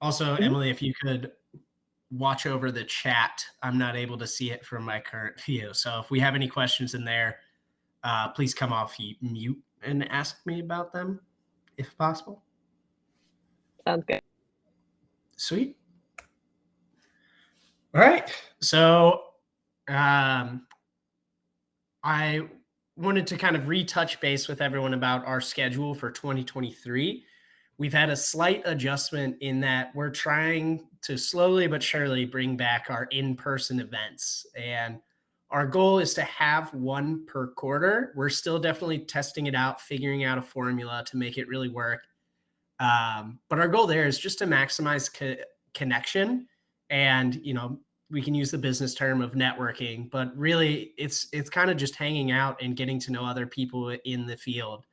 Also, Emily, if you could watch over the chat, I'm not able to see it from my current view. So if we have any questions in there, please come off mute and ask me about them if possible. Sounds good. Sweet. All right. So I wanted to kind of retouch base with everyone about our schedule for 2023. We've had a slight adjustment in that we're trying to slowly but surely bring back our in-person events. And our goal is to have one per quarter. We're still definitely testing it out, figuring out a formula to make it really work. But our goal there is just to maximize connection. And, we can use the business term of networking, but really it's kind of just hanging out and getting to know other people in the field.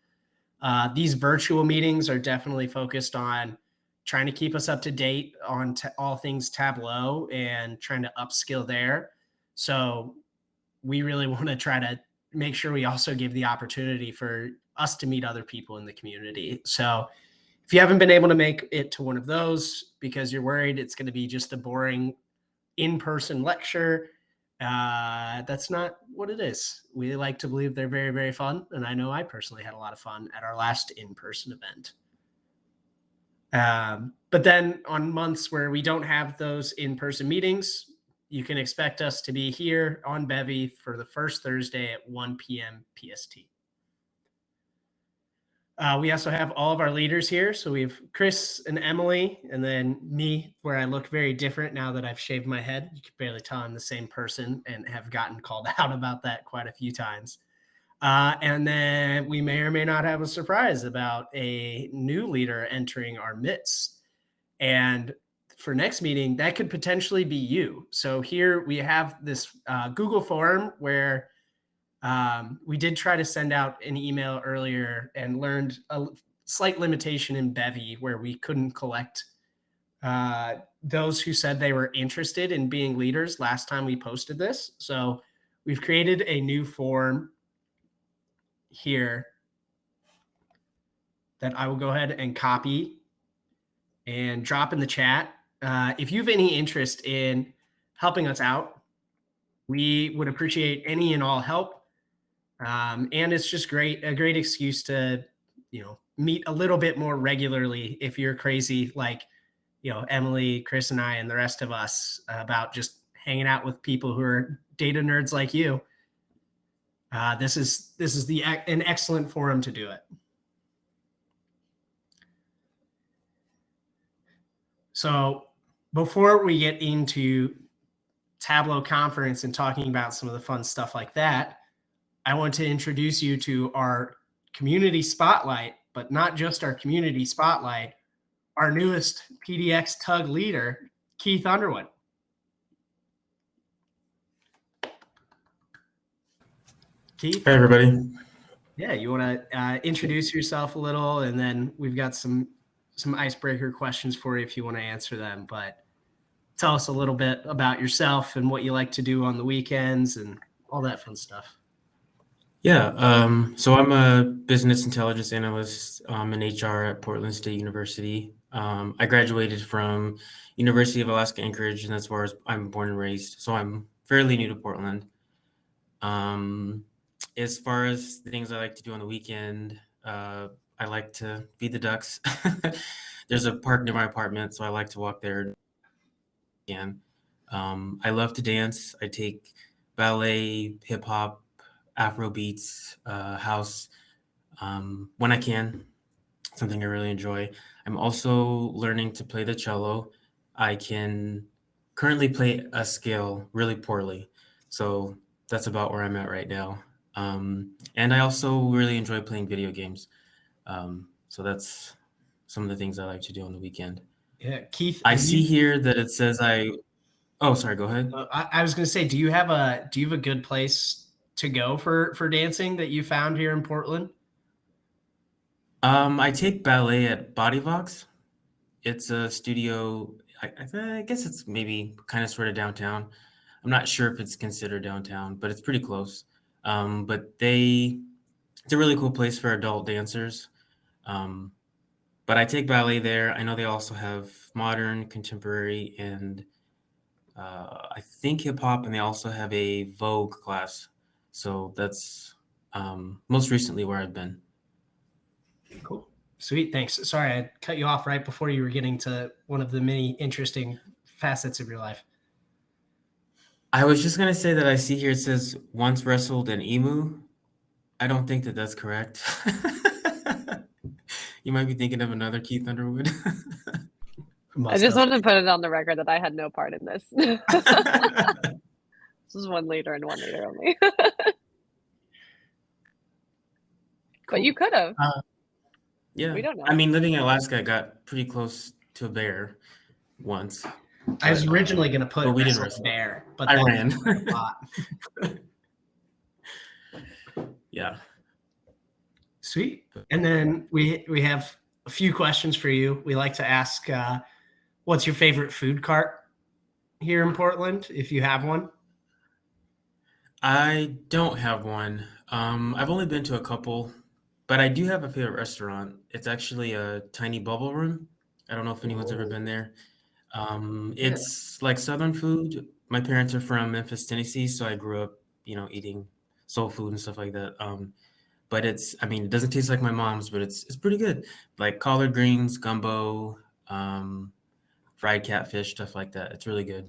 These virtual meetings are definitely focused on trying to keep us up to date on all things Tableau and trying to upskill there. So we really want to try to make sure we also give the opportunity for us to meet other people in the community. So if you haven't been able to make it to one of those because you're worried it's going to be just a boring in-person lecture, that's not what it is. We like to believe they're very, very fun. And I know I personally had a lot of fun at our last in-person event. But then on months where we don't have those in-person meetings, you can expect us to be here on Bevy for the first Thursday at 1 p.m. PST. We also have all of our leaders here. So we have Chris and Emily, and then me, where I look very different now that I've shaved my head. You can barely tell I'm the same person and have gotten called out about that quite a few times. And then we may or may not have a surprise about a new leader entering our midst. And for next meeting, that could potentially be you. So here we have this Google form where we did try to send out an email earlier and learned a slight limitation in Bevy where we couldn't collect those who said they were interested in being leaders last time we posted this. So we've created a new form here that I will go ahead and copy and drop in the chat. If you have any interest in helping us out, we would appreciate any and all help. And it's just a great excuse to, meet a little bit more regularly if you're crazy, like, Emily, Chris, and I, and the rest of us about just hanging out with people who are data nerds like you. This is an excellent forum to do it. So before we get into Tableau conference and talking about some of the fun stuff like that, I want to introduce you to our community spotlight, but not just our community spotlight, our newest PDX Tug leader, Keith Underwood. Keith? Hey, everybody. Yeah, you want to introduce yourself a little, and then we've got some icebreaker questions for you if you want to answer them. But tell us a little bit about yourself and what you like to do on the weekends and all that fun stuff. Yeah, so I'm a business intelligence analyst in HR at Portland State University. I graduated from University of Alaska Anchorage, and that's where I'm born and raised. So I'm fairly new to Portland. As far as the things I like to do on the weekend, I like to feed the ducks. There's a park near my apartment, so I like to walk there. I love to dance. I take ballet, hip hop, Afro beats, house, when I can, something I really enjoy. I'm also learning to play the cello. I can currently play a scale really poorly. So that's about where I'm at right now. And I also really enjoy playing video games. So that's some of the things I like to do on the weekend. Yeah, Keith. I see here that it says oh, sorry, go ahead. I was going to say, do you have a good place to go for dancing that you found here in Portland? I take ballet at Bodyvox. It's a studio. I guess it's maybe kind of sort of downtown. I'm not sure if it's considered downtown, but it's pretty close. But it's a really cool place for adult dancers. But I take ballet there. I know they also have modern, contemporary, and I think hip hop, and they also have a Vogue class. So that's most recently where I've been. Cool. Sweet. Thanks. Sorry, I cut you off right before you were getting to one of the many interesting facets of your life. I was just gonna say that I see here it says once wrestled an emu. I don't think that that's correct. You might be thinking of another Keith Underwood. I just wanted to put it on the record that I had no part in this. This is 1 liter and 1 liter only. But you could have. Yeah. We don't know. I mean, living in Alaska, I got pretty close to a bear once. I was originally going to put we didn't wrestle bear, but I then ran. Yeah. Sweet. And then we have a few questions for you. We like to ask, what's your favorite food cart here in Portland, if you have one? I don't have one. I've only been to a couple, but I do have a favorite restaurant. It's actually a Tiny Bubble Room. I don't know if anyone's ever been there. It's like Southern food. My parents are from Memphis, Tennessee, so I grew up, eating soul food and stuff like that. But it doesn't taste like my mom's, but it's pretty good. Like collard greens, gumbo, fried catfish, stuff like that. It's really good.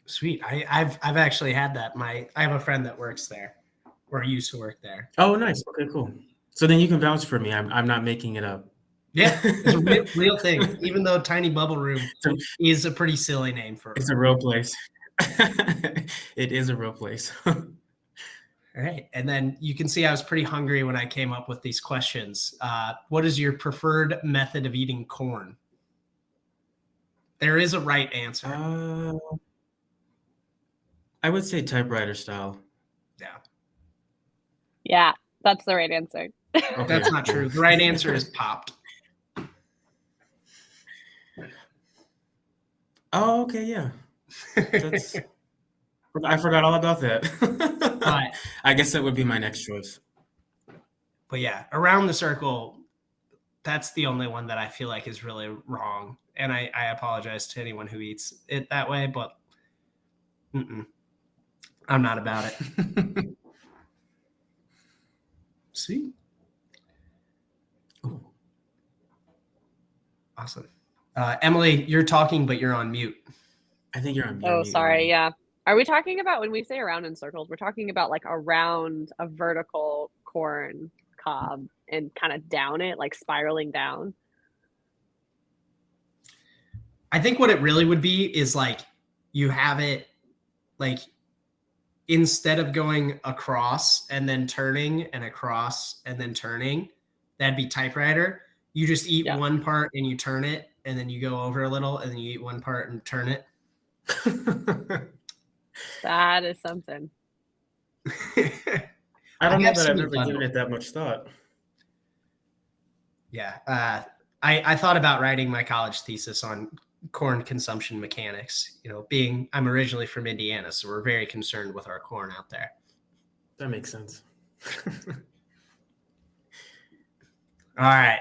Sweet. I've actually had that. I have a friend that works there or used to work there. Oh, nice. Okay, cool. So then you can vouch for me. I'm not making it up. Yeah, it's a real thing. Even though Tiny Bubble Room is a pretty silly name for it. It's a real place. It is a real place. All right. And then you can see I was pretty hungry when I came up with these questions. What is your preferred method of eating corn? There is a right answer. I would say typewriter style. Yeah. Yeah, that's the right answer. Okay, that's not true. The right answer is popped. Oh, okay, yeah. I forgot all about that. But, I guess that would be my next choice. But yeah, around the circle, that's the only one that I feel like is really wrong. And I apologize to anyone who eats it that way, but I'm not about it. See? Ooh. Awesome. Emily, you're talking, but you're on mute. I think you're on mute. Oh, sorry. Yeah. Are we talking about, when we say around in circles, we're talking about like around a vertical corn cob and kind of down it, like spiraling down? I think what it really would be is like you have it like instead of going across and then turning and across and then turning, that'd be typewriter. You just eat one part and you turn it, and then you go over a little, and then you eat one part and turn it. That is something. I don't know that I've ever given it that much thought. Yeah. I thought about writing my college thesis on corn consumption mechanics. I'm originally from Indiana, so we're very concerned with our corn out there. That makes sense. All right.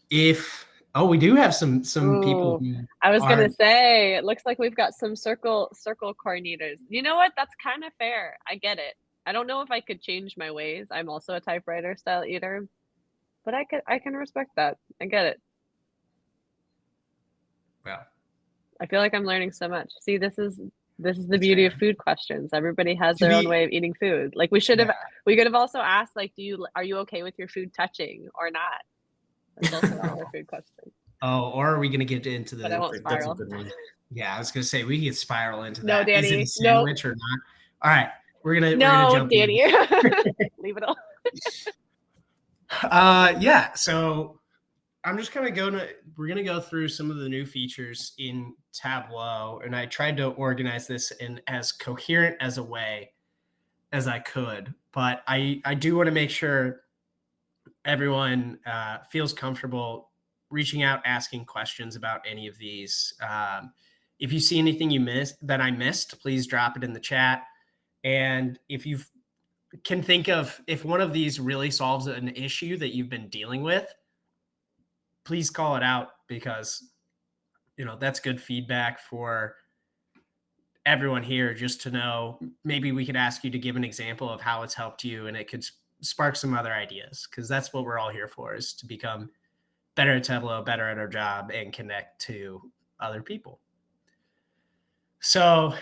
We do have some people. I was gonna say, it looks like we've got some circle corn eaters. You know what? That's kind of fair. I get it. I don't know if I could change my ways. I'm also a typewriter style eater, but I can respect that. I get it. Well, I feel like I'm learning so much. See, this is the beauty of food questions. Everybody has their own way of eating food. Like we could have also asked, like, are you okay with your food touching or not? That's also another food question. Oh, or are we going to get into the? But I won't spiral. Yeah, I was going to say we could spiral into that. No, Danny. Is it a sandwich or not? All right, we're gonna jump Danny. Leave it alone. Yeah. So I'm just we're gonna go through some of the new features in Tableau, and I tried to organize this in as coherent as a way as I could, but I do want to make sure everyone feels comfortable reaching out, asking questions about any of these. If you see anything that I missed, please drop it in the chat. And if you've can think of, if one of these really solves an issue that you've been dealing with, please call it out, because that's good feedback for everyone here, just to know. Maybe we could ask you to give an example of how it's helped you, and it could spark some other ideas, because that's what we're all here for, is to become better at Tableau, better at our job, and connect to other people. So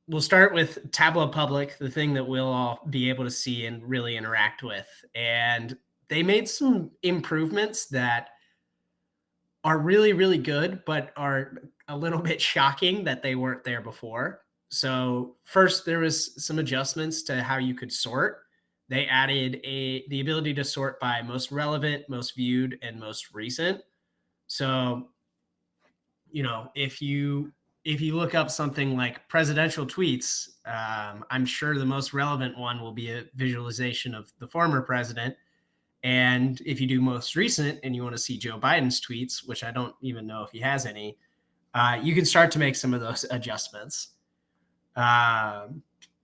we'll start with Tableau Public, the thing that we'll all be able to see and really interact with. And they made some improvements that are really, really good, but are a little bit shocking that they weren't there before. So first, there was some adjustments to how you could sort. They added the ability to sort by most relevant, most viewed, and most recent. So, if you look up something like presidential tweets, I'm sure the most relevant one will be a visualization of the former president. And if you do most recent and you want to see Joe Biden's tweets, which I don't even know if he has any, you can start to make some of those adjustments.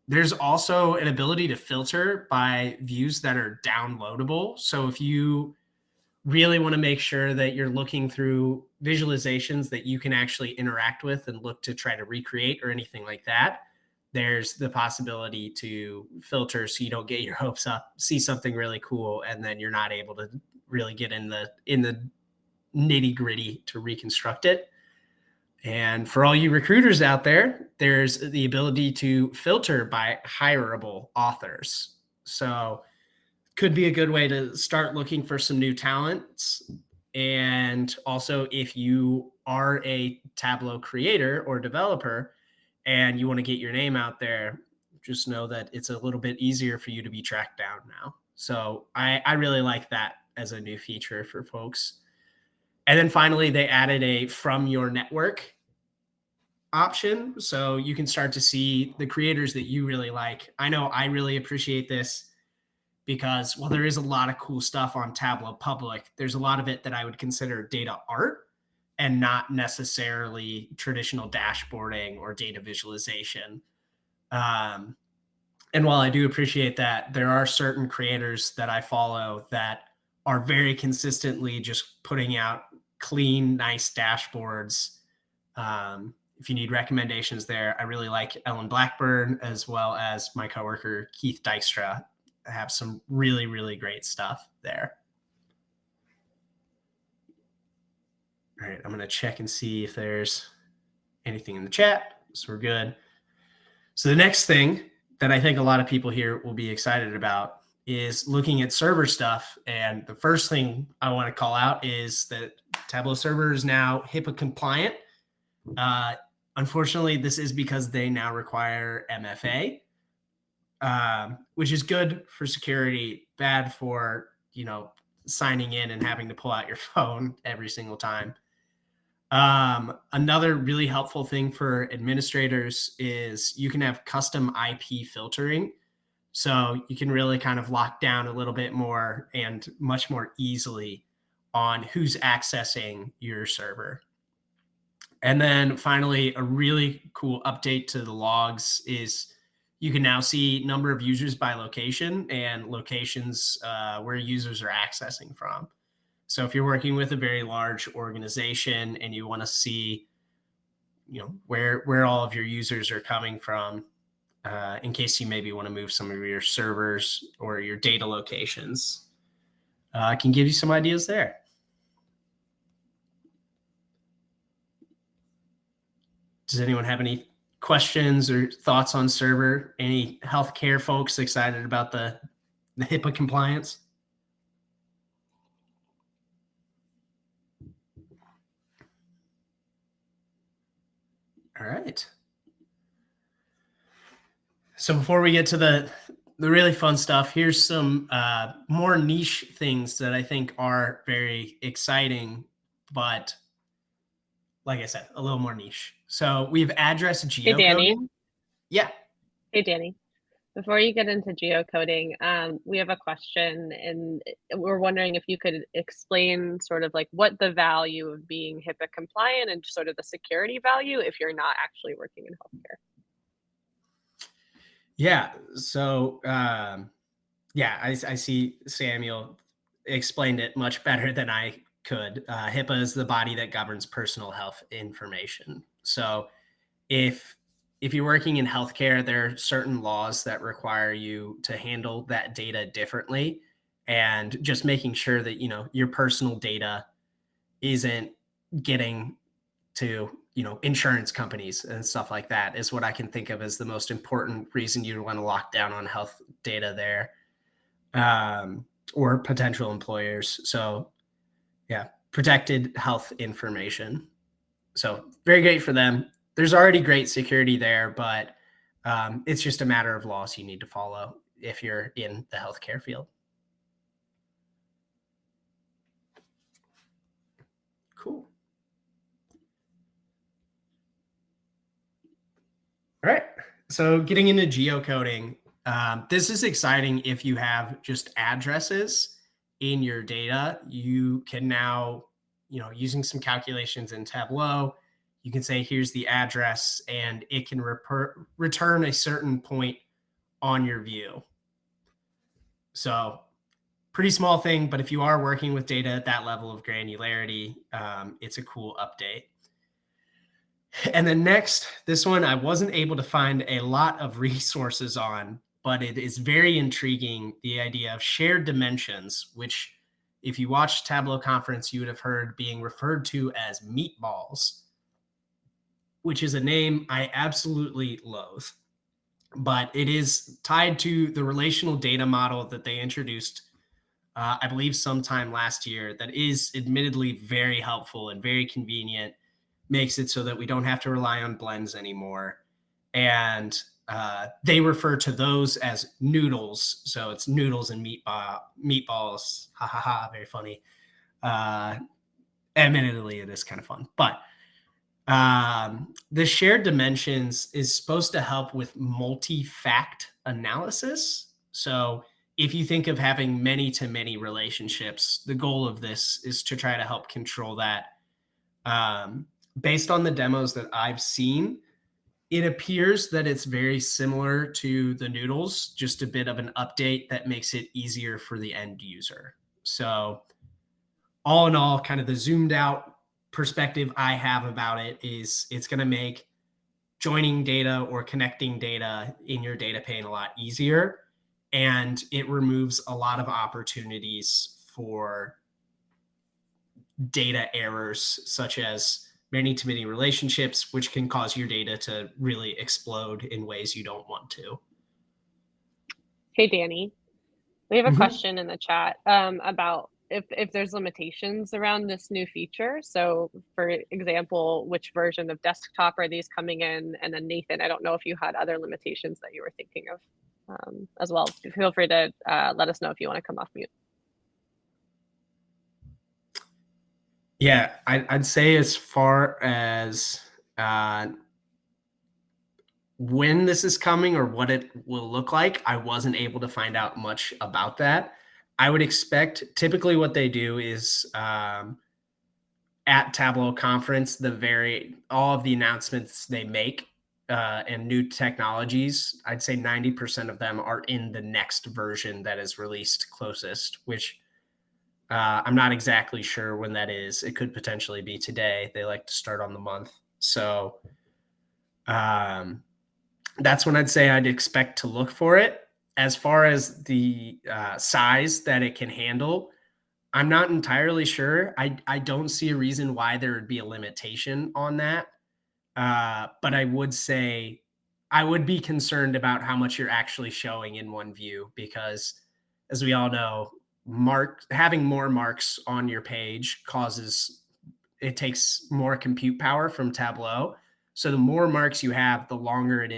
There's also an ability to filter by views that are downloadable. So if you really want to make sure that you're looking through visualizations that you can actually interact with and look to try to recreate or anything like that, there's the possibility to filter so you don't get your hopes up, see something really cool, and then you're not able to really get in the nitty gritty to reconstruct it. And for all you recruiters out there, there's the ability to filter by hireable authors. So could be a good way to start looking for some new talents. And also, if you are a Tableau creator or developer and you want to get your name out there, just know that it's a little bit easier for you to be tracked down now. So I really like that as a new feature for folks. And then finally, they added a from your network option. So you can start to see the creators that you really like. I know I really appreciate this, because while there is a lot of cool stuff on Tableau Public, there's a lot of it that I would consider data art and not necessarily traditional dashboarding or data visualization. And while I do appreciate that, there are certain creators that I follow that are very consistently just putting out clean, nice dashboards. If you need recommendations there, I really like Ellen Blackburn, as well as my coworker, Keith Dykstra, have some really, really great stuff there. All right, I'm going to check and see if there's anything in the chat. So we're good. So the next thing that I think a lot of people here will be excited about is looking at server stuff. And the first thing I want to call out is that Tableau Server is now HIPAA compliant. Unfortunately, this is because they now require MFA. Which is good for security, bad for, signing in and having to pull out your phone every single time. Another really helpful thing for administrators is you can have custom IP filtering. So you can really kind of lock down a little bit more and much more easily on who's accessing your server. And then finally, a really cool update to the logs is you can now see number of users by location and locations where users are accessing from. So if you're working with a very large organization and you want to see, where all of your users are coming from, in case you maybe want to move some of your servers or your data locations, I can give you some ideas there. Does anyone have any questions or thoughts on server? Any healthcare folks excited about the HIPAA compliance? All right. So before we get to the really fun stuff, here's some more niche things that I think are very exciting, but like I said, a little more niche. So we have address geocoding. Hey, Danny. Yeah. Hey, Danny. Before you get into geocoding, we have a question, and we're wondering if you could explain sort of like what the value of being HIPAA compliant and sort of the security value if you're not actually working in healthcare. Yeah. So, yeah, I see Samuel explained it much better than I could. HIPAA is the body that governs personal health information. So, if if you're working in healthcare, there are certain laws that require you to handle that data differently, and just making sure that your personal data isn't getting to insurance companies and stuff like that is what I can think of as the most important reason you'd want to lock down on health data there, um, or potential employers. So yeah, protected health information. So very great for them. There's already great security there, but it's just a matter of laws you need to follow if you're in the healthcare field. Cool. All right. So getting into geocoding, this is exciting if you have just addresses in your data. You can now, using some calculations in Tableau, you can say, here's the address, and it can return a certain point on your view. So pretty small thing, but if you are working with data at that level of granularity, it's a cool update. And then next, this one I wasn't able to find a lot of resources on, but it is very intriguing. The idea of shared dimensions, which if you watched Tableau conference, you would have heard being referred to as meatballs, which is a name I absolutely loathe. But it is tied to the relational data model that they introduced, I believe, sometime last year, that is admittedly very helpful and very convenient, makes it so that we don't have to rely on blends anymore. And they refer to those as noodles. So it's noodles and meatballs. Ha ha ha, very funny. Admittedly, it is kind of fun. But the shared dimensions is supposed to help with multi-fact analysis. So if you think of having many-to-many relationships, the goal of this is to try to help control that. Based on the demos that I've seen, it appears that it's very similar to the noodles, just a bit of an update that makes it easier for the end user. So all in all, kind of the zoomed out perspective I have about it is it's going to make joining data or connecting data in your data pane a lot easier. And it removes a lot of opportunities for data errors, such as many-to-many relationships, which can cause your data to really explode in ways you don't want to. Hey, Danny, we have a question in the chat about if there's limitations around this new feature. So for example, which version of desktop are these coming in? And then Nathan, I don't know if you had other limitations that you were thinking of as well. Feel free to let us know if you want to come off mute. Yeah, I'd say as far as when this is coming or what it will look like, I wasn't able to find out much about that. I would expect typically what they do is at Tableau conference, all of the announcements they make and new technologies, I'd say 90% of them are in the next version that is released closest, which I'm not exactly sure when that is. It could potentially be today. They like to start on the month. So that's when I'd say I'd expect to look for it. As far as the size that it can handle, I'm not entirely sure. I don't see a reason why there would be a limitation on that. But I would say I would be concerned about how much you're actually showing in one view, because as we all know, having more marks on your page takes more compute power from Tableau. So the more marks you have, the longer it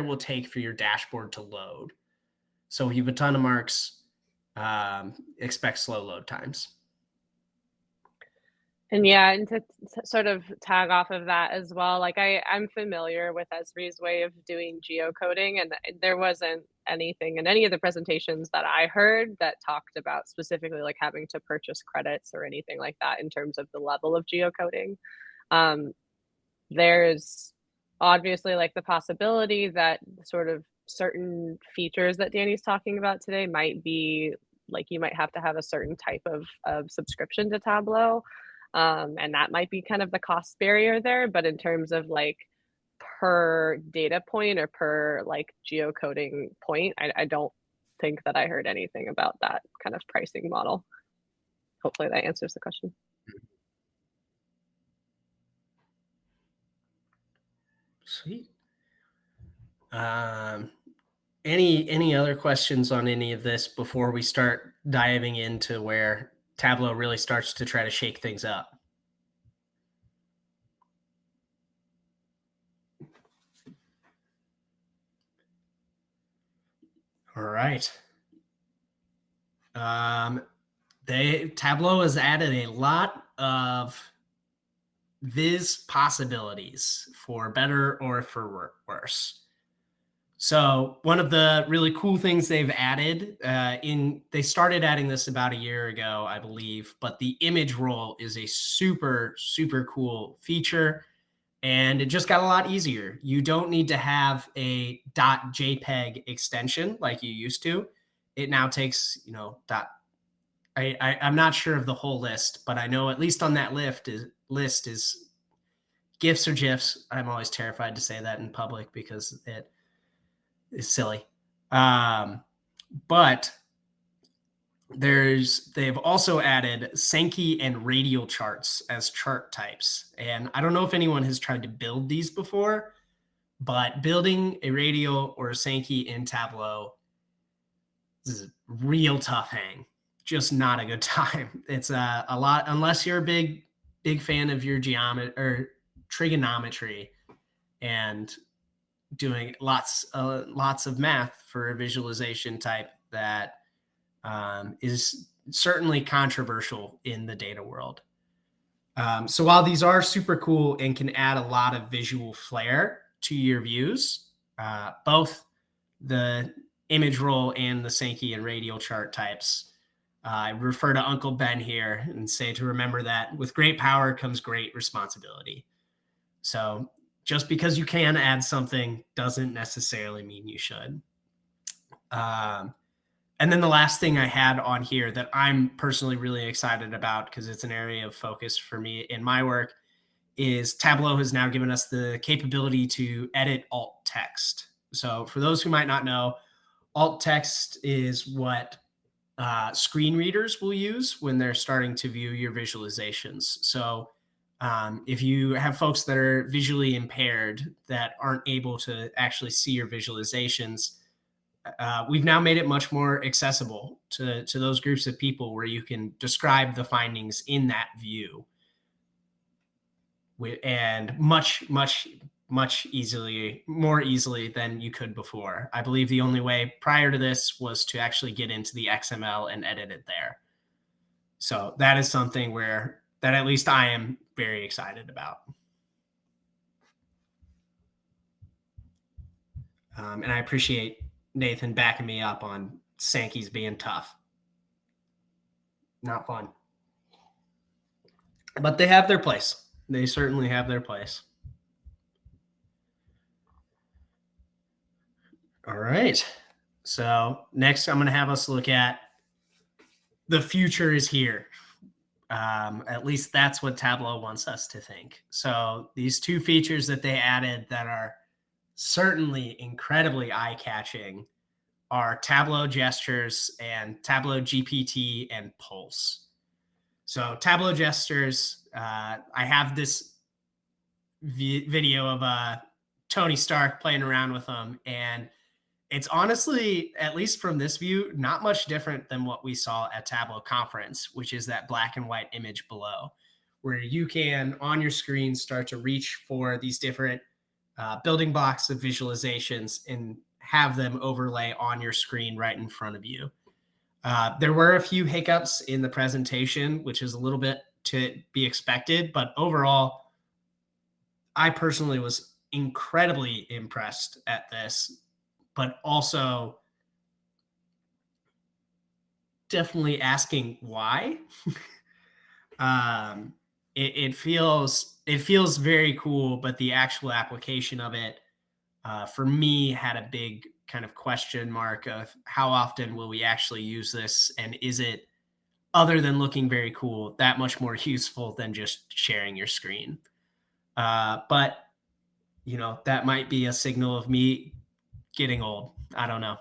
will take for your dashboard to load. So if you have a ton of marks, expect slow load times. And yeah, and to sort of tag off of that as well, like I'm familiar with Esri's way of doing geocoding, and there wasn't anything in any of the presentations that I heard that talked about specifically like having to purchase credits or anything like that in terms of the level of geocoding. There's obviously like the possibility that sort of certain features that Danny's talking about today might be like you might have to have a certain type of subscription to Tableau. And that might be kind of the cost barrier there. But in terms of like per data point or per like geocoding point, I don't think that I heard anything about that kind of pricing model. Hopefully that answers the question. Sweet. Any other questions on any of this before we start diving into where Tableau really starts to try to shake things up? All right. Tableau has added a lot of viz possibilities for better or for worse. So one of the really cool things they've added they started adding this about a year ago, I believe, but the image roll is a super, super cool feature. And it just got a lot easier. You don't need to have a .jpeg extension like you used to. It now takes, I'm not sure of the whole list, but I know at least on that list is GIFs or GIFs. I'm always terrified to say that in public because it is silly. But they've also added Sankey and radial charts as chart types. And I don't know if anyone has tried to build these before, but building a radial or a Sankey in Tableau is a real tough hang. Just not a good time. It's a lot, unless you're a big fan of your geometry or trigonometry and doing lots of math for a visualization type that is certainly controversial in the data world. So while these are super cool and can add a lot of visual flair to your views, both the image roll and the Sankey and radial chart types, I refer to Uncle Ben here and say to remember that with great power comes great responsibility. So just because you can add something doesn't necessarily mean you should. And then the last thing I had on here that I'm personally really excited about, because it's an area of focus for me in my work, is Tableau has now given us the capability to edit alt text. So for those who might not know, alt text is what screen readers will use when they're starting to view your visualizations. So if you have folks that are visually impaired that aren't able to actually see your visualizations, we've now made it much more accessible to those groups of people where you can describe the findings in that view and much more easily than you could before. I believe the only way prior to this was to actually get into the XML and edit it there. So that is something that at least I am very excited about. And I appreciate Nathan backing me up on Sankey's being tough. Not fun. But they have their place. They certainly have their place. All right. So next I'm going to have us look at the future is here. At least that's what Tableau wants us to think. So these two features that they added that are certainly incredibly eye-catching are Tableau gestures and Tableau GPT and Pulse. So Tableau gestures, I have this video of Tony Stark playing around with them, and it's honestly, at least from this view, not much different than what we saw at Tableau Conference, which is that black and white image below, where you can, on your screen, start to reach for these different building blocks of visualizations and have them overlay on your screen right in front of you. There were a few hiccups in the presentation, which is a little bit to be expected, but overall, I personally was incredibly impressed at this, but also definitely asking why. it feels very cool, but the actual application of it, for me, had a big kind of question mark of how often will we actually use this, and is it, other than looking very cool, that much more useful than just sharing your screen? But that might be a signal of me getting old. I don't know.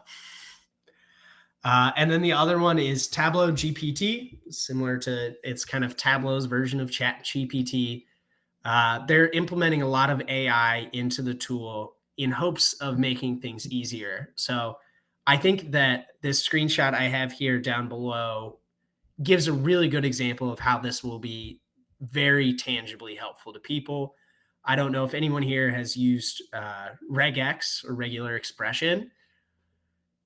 And then the other one is Tableau GPT, similar to, it's kind of Tableau's version of Chat GPT. They're implementing a lot of AI into the tool in hopes of making things easier. So I think that this screenshot I have here down below gives a really good example of how this will be very tangibly helpful to people. I don't know if anyone here has used regex, or regular expression.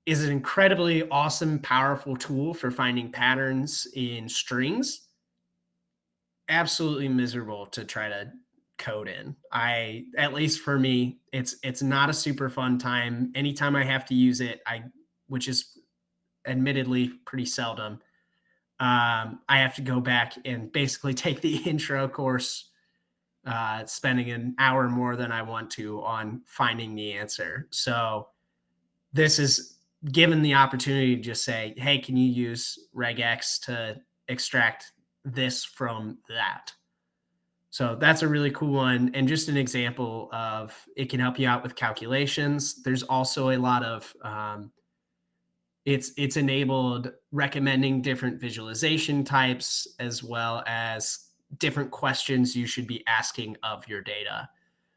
Is an incredibly awesome, powerful tool for finding patterns in strings. Absolutely miserable to try to code in. At least for me, it's not a super fun time. Anytime I have to use it, which is admittedly pretty seldom, I have to go back and basically take the intro course, spending an hour more than I want to on finding the answer. So this is given the opportunity to just say, hey, can you use regex to extract this from that? So that's a really cool one, and just an example of it can help you out with calculations. There's also a lot of it's enabled recommending different visualization types, as well as different questions you should be asking of your data.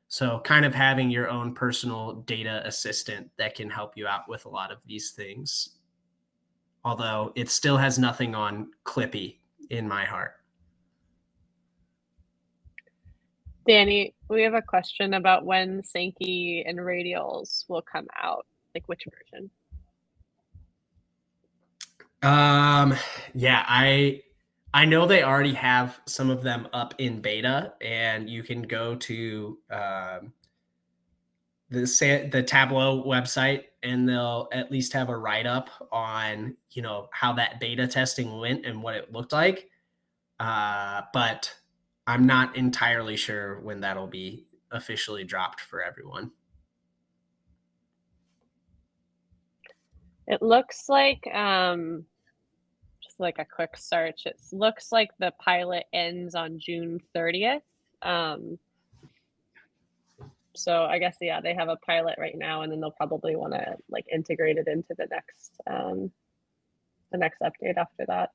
So kind of having your own personal data assistant that can help you out with a lot of these things. Although it still has nothing on Clippy in my heart. Danny, we have a question about when Sankey and Radials will come out, like which version? Yeah, I know they already have some of them up in beta, and you can go to the Tableau website, and they'll at least have a write up on how that beta testing went and what it looked like. But I'm not entirely sure when that'll be officially dropped for everyone. It looks like just like a quick search, it looks like the pilot ends on June 30th. So I guess, yeah, they have a pilot right now, and then they'll probably want to like integrate it into the next update after that,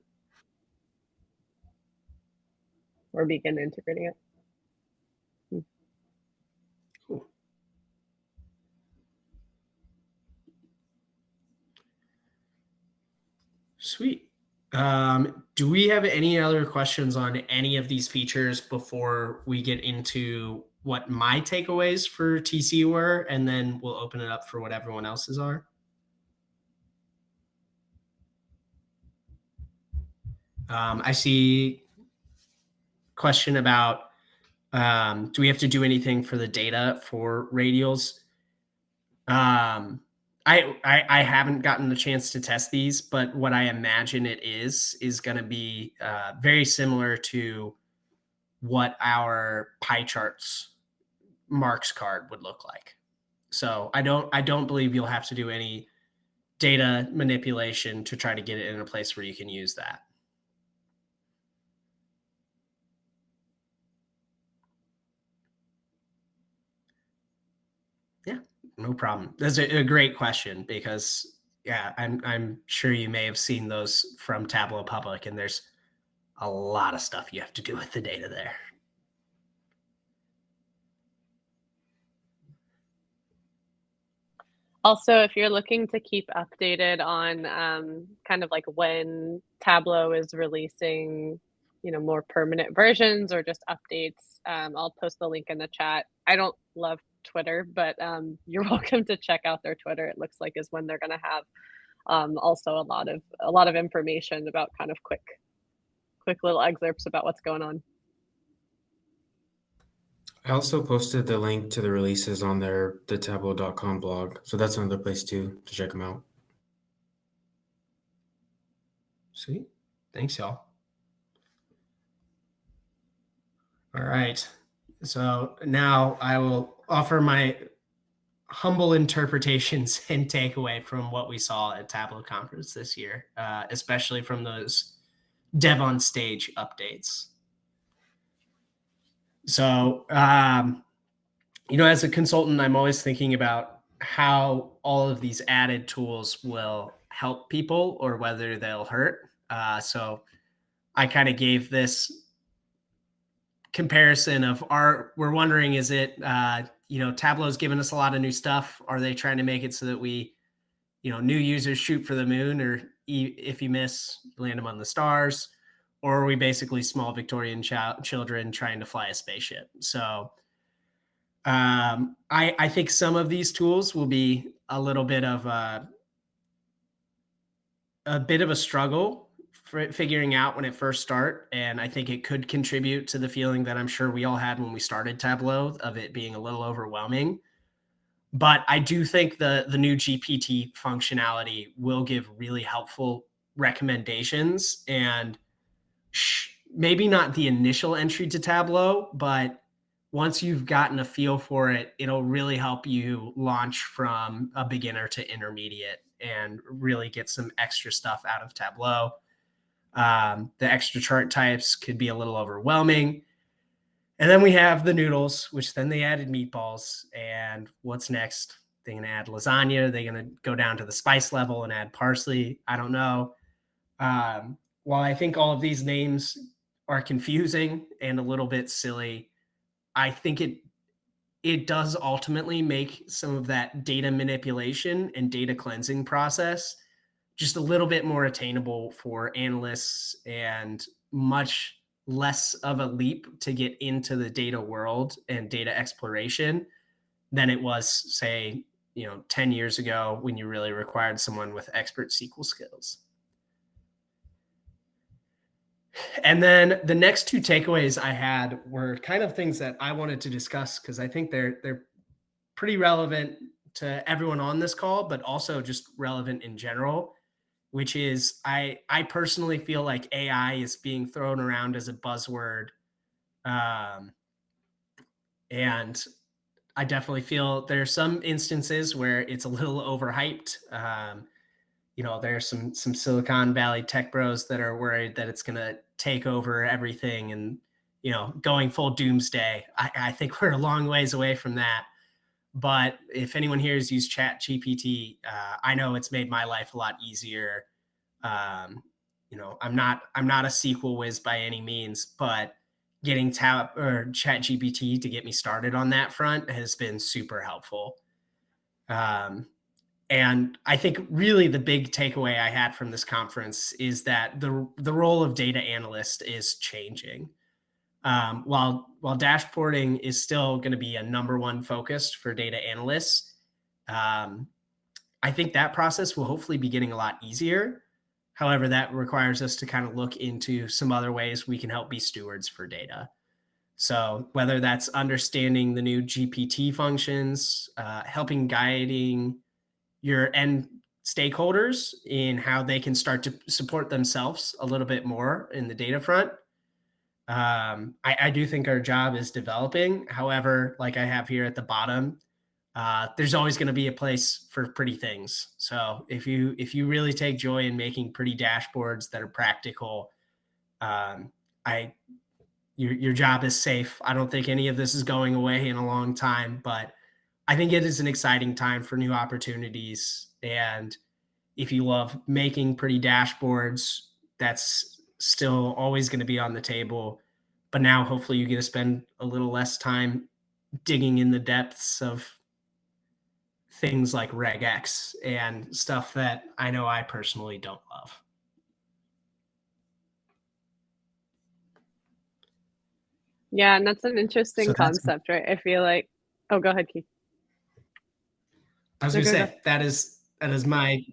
or begin integrating it. Cool. Sweet. Do we have any other questions on any of these features before we get into what my takeaways for TC were, and then we'll open it up for what everyone else's are? I see question about do we have to do anything for the data for radials? I haven't gotten the chance to test these, but what I imagine it is going to be very similar to what our pie charts marks card would look like. So I don't believe you'll have to do any data manipulation to try to get it in a place where you can use that. Yeah, no problem. That's a great question, because yeah, I'm sure you may have seen those from Tableau Public, and there's a lot of stuff you have to do with the data there. Also, if you're looking to keep updated on kind of like when Tableau is releasing, more permanent versions or just updates, I'll post the link in the chat. I don't love Twitter, but you're welcome to check out their Twitter. It looks like is when they're going to have also a lot of information about kind of quick little excerpts about what's going on. I also posted the link to the releases on the tableau.com blog. So that's another place too to check them out. Sweet. Thanks, y'all. All right. So now I will offer my humble interpretations and takeaway from what we saw at Tableau Conference this year, especially from those Dev on Stage updates. So, as a consultant, I'm always thinking about how all of these added tools will help people or whether they'll hurt. So I kind of gave this comparison of we're wondering, is it, Tableau's given us a lot of new stuff. Are they trying to make it so that we, new users shoot for the moon, or if you miss, land them on the stars? Or are we basically small Victorian children trying to fly a spaceship? So I think some of these tools will be a little bit of a struggle for figuring out when it first start. And I think it could contribute to the feeling that I'm sure we all had when we started Tableau of it being a little overwhelming. But I do think the new GPT functionality will give really helpful recommendations, and maybe not the initial entry to Tableau, but once you've gotten a feel for it, it'll really help you launch from a beginner to intermediate and really get some extra stuff out of Tableau. The extra chart types could be a little overwhelming. And then we have the noodles, which then they added meatballs. And what's next? They're going to add lasagna. They're going to go down to the spice level and add parsley. I don't know. While I think all of these names are confusing and a little bit silly, I think it does ultimately make some of that data manipulation and data cleansing process just a little bit more attainable for analysts and much less of a leap to get into the data world and data exploration than it was, say, 10 years ago when you really required someone with expert SQL skills. And then the next two takeaways I had were kind of things that I wanted to discuss because I think they're pretty relevant to everyone on this call, but also just relevant in general, which is I personally feel like AI is being thrown around as a buzzword. And I definitely feel there are some instances where it's a little overhyped. There's some Silicon Valley tech bros that are worried that it's going to take over everything and, going full doomsday. I think we're a long ways away from that. But if anyone here has used Chat GPT, I know it's made my life a lot easier. I'm not a SQL whiz by any means, but getting Chat GPT to get me started on that front has been super helpful. And I think really the big takeaway I had from this conference is that the role of data analyst is changing. While dashboarding is still going to be a number one focus for data analysts, I think that process will hopefully be getting a lot easier. However, that requires us to kind of look into some other ways we can help be stewards for data. So whether that's understanding the new GPT functions, helping guiding your end stakeholders in how they can start to support themselves a little bit more in the data front. I do think our job is developing. However, like I have here at the bottom, there's always going to be a place for pretty things. So if you really take joy in making pretty dashboards that are practical, your job is safe. I don't think any of this is going away in a long time, but I think it is an exciting time for new opportunities. And if you love making pretty dashboards, that's still always going to be on the table. But now hopefully you get to spend a little less time digging in the depths of things like regex and stuff that I know I personally don't love. Yeah, and that's an interesting concept, right? I feel like, oh, go ahead, Keith. I was going to say, that is my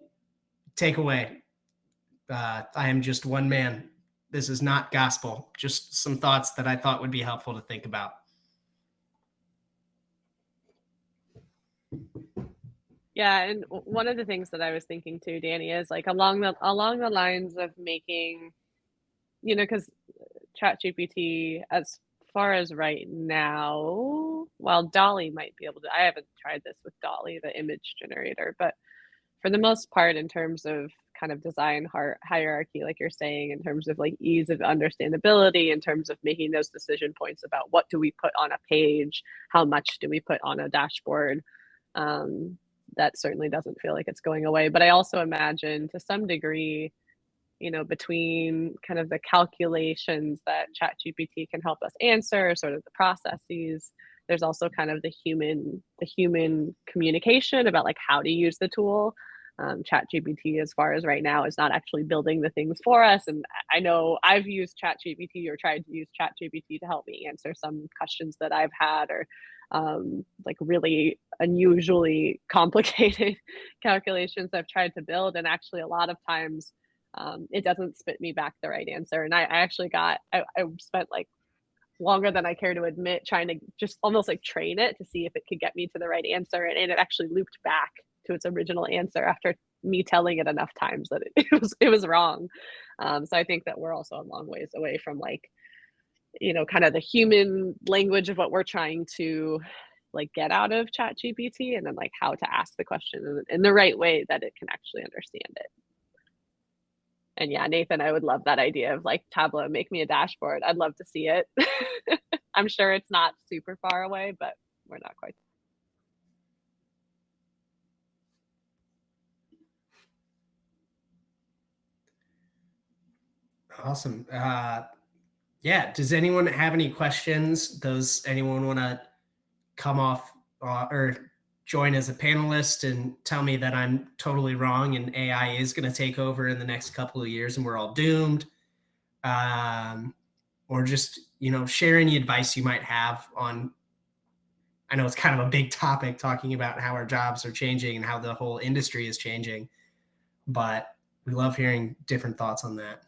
takeaway. I am just one man. This is not gospel, just some thoughts that I thought would be helpful to think about. Yeah, and one of the things that I was thinking too, Danny, is like along the lines of making, because ChatGPT, as far as right now, well, Dolly might be able to. I haven't tried this with Dolly, the image generator, but for the most part, in terms of kind of design hierarchy, like you're saying, in terms of like ease of understandability, in terms of making those decision points about what do we put on a page, how much do we put on a dashboard, that certainly doesn't feel like it's going away. But I also imagine to some degree, between kind of the calculations that ChatGPT can help us answer, sort of the processes, there's also kind of the human communication about like how to use the tool. ChatGPT, as far as right now, is not actually building the things for us. And I know I've used ChatGPT or tried to use ChatGPT to help me answer some questions that I've had, or like really unusually complicated calculations I've tried to build. And actually, a lot of times, it doesn't spit me back the right answer. And I actually I spent like longer than I care to admit trying to just almost like train it to see if it could get me to the right answer. And it actually looped back to its original answer after me telling it enough times that it was wrong. So I think that we're also a long ways away from like, kind of the human language of what we're trying to like get out of Chat GPT, and then like how to ask the question in the right way that it can actually understand it. And yeah, Nathan, I would love that idea of like Tableau, make me a dashboard. I'd love to see it. I'm sure it's not super far away, but we're not quite. Awesome. Yeah. Does anyone have any questions? Does anyone want to come off or join as a panelist and tell me that I'm totally wrong and AI is going to take over in the next couple of years and we're all doomed? Or just, share any advice you might have on, I know it's kind of a big topic talking about how our jobs are changing and how the whole industry is changing, but we love hearing different thoughts on that.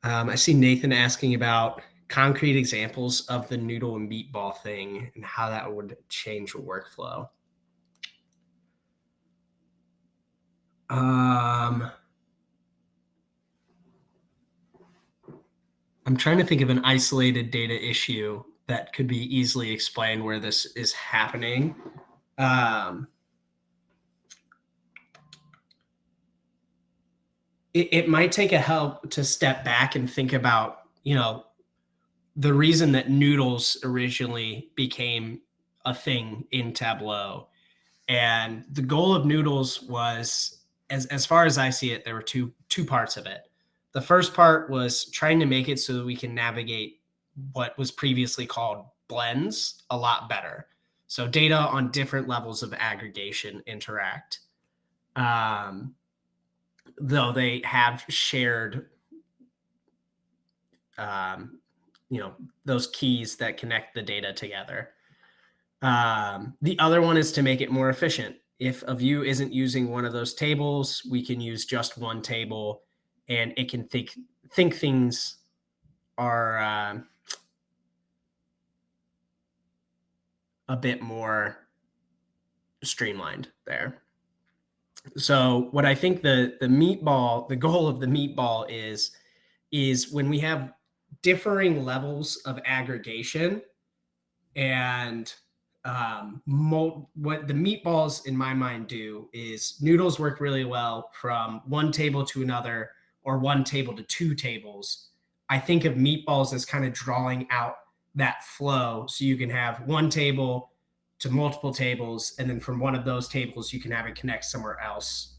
I see Nathan asking about concrete examples of the noodle and meatball thing and how that would change your workflow. I'm trying to think of an isolated data issue that could be easily explained where this is happening. It might take a help to step back and think about, the reason that noodles originally became a thing in Tableau. And the goal of noodles was, as far as I see it, there were two parts of it. The first part was trying to make it so that we can navigate what was previously called blends a lot better. So data on different levels of aggregation interact. Though they have shared, those keys that connect the data together. The other one is to make it more efficient. If a view isn't using one of those tables, we can use just one table, and it can think things are a bit more streamlined there. So what I think the goal of the meatball is when we have differing levels of aggregation, and what the meatballs in my mind do is noodles work really well from one table to another or one table to two tables. I think of meatballs as kind of drawing out that flow, so you can have one table to multiple tables, and then from one of those tables you can have it connect somewhere else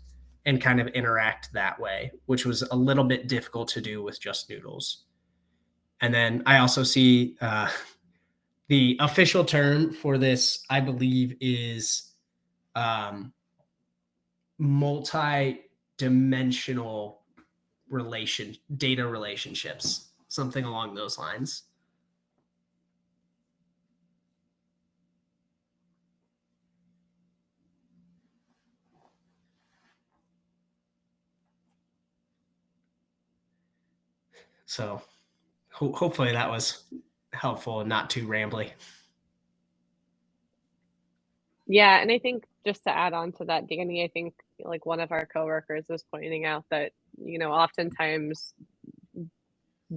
and kind of interact that way, which was a little bit difficult to do with just noodles. And then I also see the official term for this, I believe, is multi-dimensional data relationships, something along those lines. So hopefully that was helpful and not too rambly. Yeah, and I think just to add on to that, Danny, I think like one of our coworkers was pointing out that, oftentimes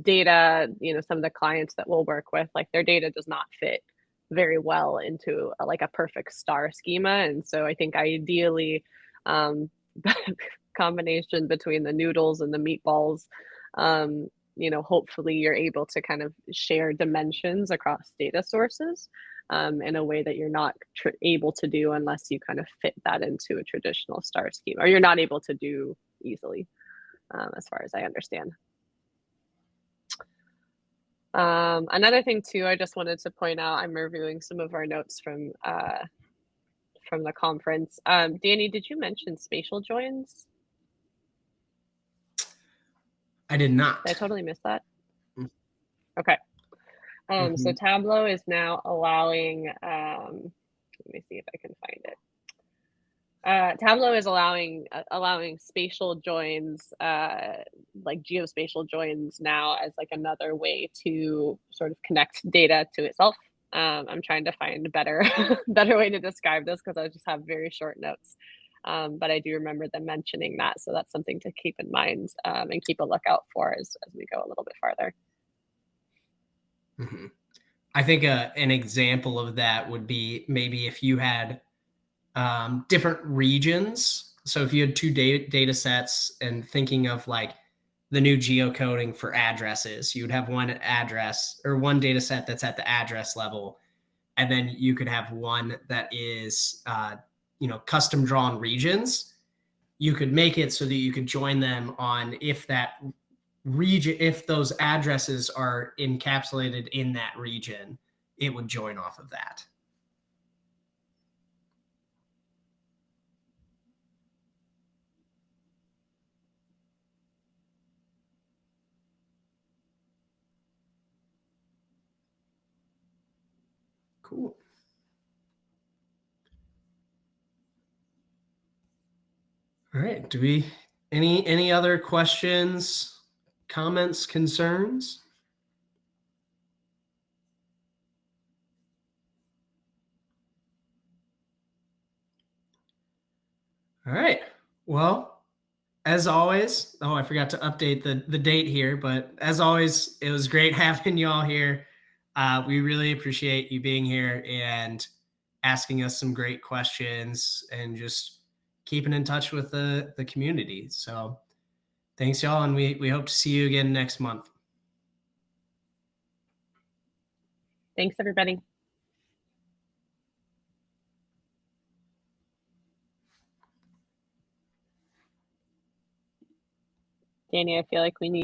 data, some of the clients that we'll work with, like their data does not fit very well into like a perfect star schema. And so I think ideally, combination between the noodles and the meatballs, hopefully you're able to kind of share dimensions across data sources in a way that you're not able to do unless you kind of fit that into a traditional star schema, or you're not able to do easily, as far as I understand. Another thing too, I just wanted to point out, I'm reviewing some of our notes from the conference. Danny, did you mention spatial joins? I did not. Did I totally miss that? Okay. So Mhm. Tableau is now allowing, let me see if I can find it. Tableau is allowing spatial joins, like geospatial joins now, as like another way to sort of connect data to itself. I'm trying to find a better better way to describe this because I just have very short notes. But I do remember them mentioning that, so that's something to keep in mind and keep a lookout for as we go a little bit farther. Mhm. I think an example of that would be maybe if you had different regions. So if you had two data sets and thinking of like the new geocoding for addresses, you would have one address or one data set that's at the address level. And then you could have one that is, custom drawn regions. You could make it so that you could join them on if that region, if those addresses are encapsulated in that region, it would join off of that. Cool. All right. Do we any other questions, comments, concerns? All right. Well, as always, I forgot to update the date here, but as always, it was great having you all here. We really appreciate you being here and asking us some great questions and just keeping in touch with the community. So thanks, y'all, and we hope to see you again next month. Thanks, everybody. Danny, I feel like we need